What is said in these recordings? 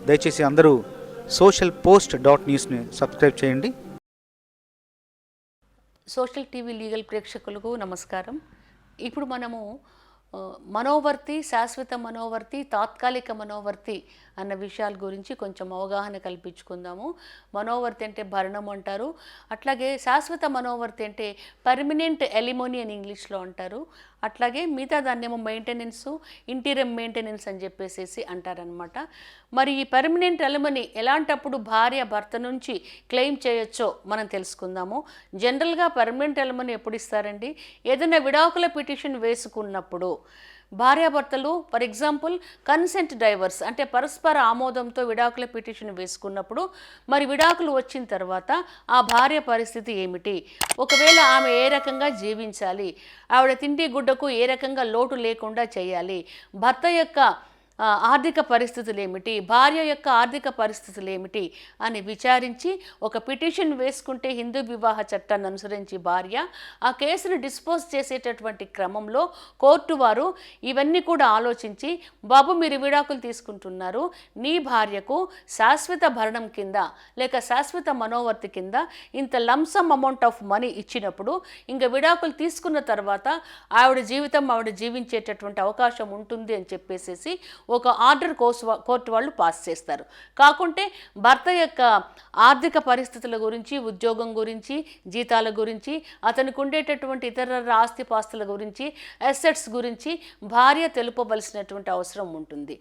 దయచేసి అందరూ socialpost.newsని సబ్స్క్రైబ్ చేయండి. సోషల్ టీవీ లీగల్ ప్రేక్షకులకు నమస్కారం. ఇప్పుడు మనము మనోవర్తి, శాశ్వత మనోవర్తి, తాత్కాలిక మనోవర్తి అన్న విషయాల గురించి కొంచెం అవగాహన కల్పించుకుందాము. మనోవర్తి అంటే భరణం అంటారు. అట్లాగే శాశ్వత మనోవర్తి అంటే పర్మనెంట్ ఎలిమోనీ అని ఇంగ్లీష్లో అంటారు. అట్లాగే మిగతా దాన్నేమో మెయింటెనెన్స్, ఇంటీరియం మెయింటెనెన్స్ అని చెప్పేసి అంటారనమాట. మరి ఈ పర్మనెంట్ ఎలిమనీ ఎలాంటప్పుడు భార్య భర్త నుంచి క్లెయిమ్ చేయొచ్చో మనం తెలుసుకుందాము. జనరల్గా పర్మనెంట్ ఎలిమనీ ఎప్పుడు ఇస్తారండి? ఏదైనా విడాకుల పిటిషన్ వేసుకున్నప్పుడు భార్యాభర్తలు ఫర్ ఎగ్జాంపుల్ కన్సెంట్ డైవర్స్ అంటే పరస్పర ఆమోదంతో విడాకుల పిటిషన్ వేసుకున్నప్పుడు మరి విడాకులు వచ్చిన తర్వాత ఆ భార్య పరిస్థితి ఏమిటి, ఒకవేళ ఆమె ఏ రకంగా జీవించాలి, ఆవిడ తిండి గుడ్డకు ఏ రకంగా లోటు లేకుండా చేయాలి, భర్త యొక్క ఆర్థిక పరిస్థితులు ఏమిటి, భార్య యొక్క ఆర్థిక పరిస్థితులు ఏమిటి అని విచారించి ఒక పిటిషన్ వేసుకుంటే హిందూ వివాహ చట్టాన్ని అనుసరించి భార్య ఆ కేసును డిస్పోజ్ చేసేటటువంటి క్రమంలో కోర్టు వారు ఇవన్నీ కూడా ఆలోచించి, బాబు మీరు విడాకులు తీసుకుంటున్నారు, నీ భార్యకు శాశ్వత భరణం కింద లేక శాశ్వత మనోవర్తి కింద ఇంత లంసమ్ అమౌంట్ ఆఫ్ మనీ ఇచ్చినప్పుడు ఇంకా విడాకులు తీసుకున్న తర్వాత ఆవిడ జీవితం ఆవిడ జీవించేటటువంటి అవకాశం ఉంటుంది అని చెప్పేసి ఒక ఆర్డర్ కోర్టు వాళ్ళు పాస్ చేస్తారు. కాకుంటే భర్త యొక్క ఆర్థిక పరిస్థితుల గురించి, ఉద్యోగం గురించి, జీతాల గురించి, అతనికి ఉండేటటువంటి ఇతర ఆస్తిపాస్తుల గురించి, అసెట్స్ గురించి భార్య తెలుపవలసినటువంటి అవసరం ఉంటుంది.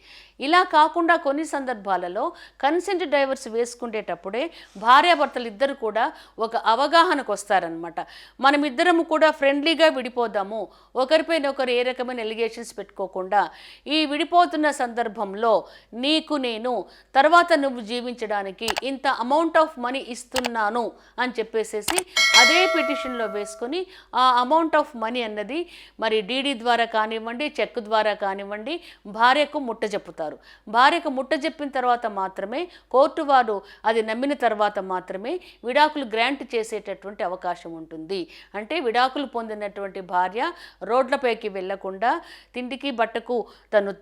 ఇలా కాకుండా కొన్ని సందర్భాలలో కన్సెంట్ డైవర్స్ వేసుకునేటప్పుడే భార్యాభర్తలు ఇద్దరు కూడా ఒక అవగాహనకు వస్తారనమాట. మనమిద్దరము కూడా ఫ్రెండ్లీగా విడిపోదాము, ఒకరిపైన ఒకరు ఏ రకమైన ఎలిగేషన్స్ పెట్టుకోకుండా ఈ విడిపోతున్న సందర్భంలో నీకు నేను తర్వాత నువ్వు జీవించడానికి ఇంత అమౌంట్ ఆఫ్ మనీ ఇస్తున్నాను అని చెప్పేసి అదే పిటిషన్లో వేసుకొని ఆ అమౌంట్ ఆఫ్ మనీ అన్నది మరి డీడీ ద్వారా కానివ్వండి, చెక్ ద్వారా కానివ్వండి భార్యకు ముట్టజెప్పుతారు. భార్యకు ముట్టజెప్పిన తర్వాత మాత్రమే కోర్టు వారు అది నమ్మిన తర్వాత మాత్రమే విడాకులు గ్రాంట్ చేసేటటువంటి అవకాశం ఉంటుంది. అంటే విడాకులు పొందినటువంటి భార్య రోడ్లపైకి వెళ్లకుండా, తిండికి బట్టకు తను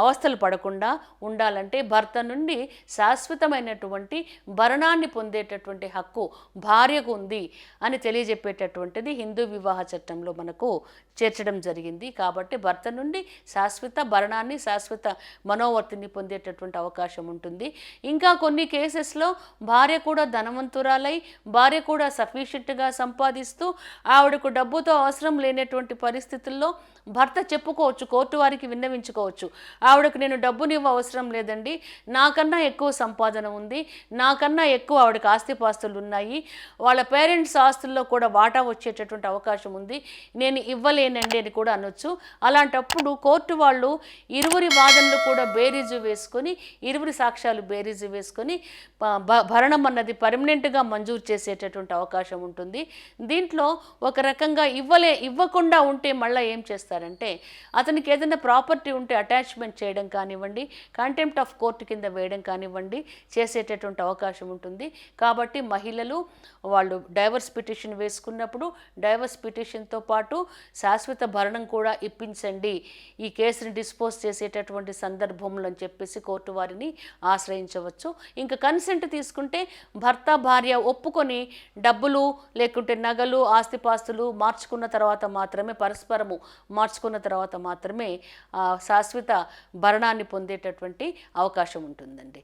అవస్థలు పడకుండా ఉండాలంటే భర్త నుండి శాశ్వతమైనటువంటి భరణాన్ని పొందేటటువంటి హక్కు భార్యకు ఉంది అని తెలియజెప్పేటటువంటిది హిందూ వివాహ చట్టంలో మనకు చేర్చడం జరిగింది. కాబట్టి భర్త నుండి శాశ్వత భరణాన్ని, శాశ్వత మనోవర్తిని పొందేటటువంటి అవకాశం ఉంటుంది. ఇంకా కొన్ని కేసెస్లో భార్య కూడా ధనవంతురాలై, భార్య కూడా సఫిషియెంట్గా సంపాదిస్తూ ఆవిడకు డబ్బుతో అవసరం లేనటువంటి పరిస్థితుల్లో భర్త చెప్పుకోవచ్చు, కోర్టు వారికి విన్నవించుకోవచ్చు, ఆవిడకు నేను డబ్బునివ్వ అవసరం లేదండి, నాకన్నా ఎక్కువ సంపాదన ఉంది, నాకన్నా ఎక్కువ ఆవిడకి ఆస్తిపాస్తులు ఉన్నాయి, వాళ్ళ పేరెంట్స్ ఆస్తుల్లో కూడా వాటా వచ్చేటటువంటి అవకాశం ఉంది, నేను ఇవ్వలేనండి అని కూడా అనొచ్చు. అలాంటప్పుడు కోర్టు వాళ్ళు ఇరువురి వాదనలు కూడా బేరీజు వేసుకొని, ఇరువురి సాక్ష్యాలు బేరీజు వేసుకొని భరణం అన్నది పర్మనెంట్గా మంజూరు చేసేటటువంటి అవకాశం ఉంటుంది. దీంట్లో ఒక రకంగా ఇవ్వకుండా ఉంటే మళ్ళీ ఏం చేస్తారంటే అతనికి ఏదైనా ప్రాపర్టీ ఉంటే అటాచ్మెంట్ చేయడం కానివ్వండి, కంటెంప్ట్ ఆఫ్ కోర్టు కింద వేయడం కానివ్వండి చేసేటటువంటి అవకాశం ఉంటుంది. కాబట్టి మహిళలు వాళ్ళు డైవర్స్ పిటిషన్ వేసుకున్నప్పుడు డైవర్స్ పిటిషన్తో పాటు శాశ్వత భరణం కూడా ఇప్పించండి ఈ కేసుని డిస్పోజ్ చేసేటటువంటి సందర్భంలో అని చెప్పేసి కోర్టు వారిని ఆశ్రయించవచ్చు. ఇంకా కన్సెంట్ తీసుకుంటే భర్త భార్య ఒప్పుకొని డబ్బులు లేకుంటే నగలు, ఆస్తిపాస్తులు మార్చుకున్న తర్వాత మాత్రమే, పరస్పరము మార్చుకున్న తర్వాత మాత్రమే శాశ్వత భరణాన్ని పొందేటటువంటి అవకాశం ఉంటుందండి.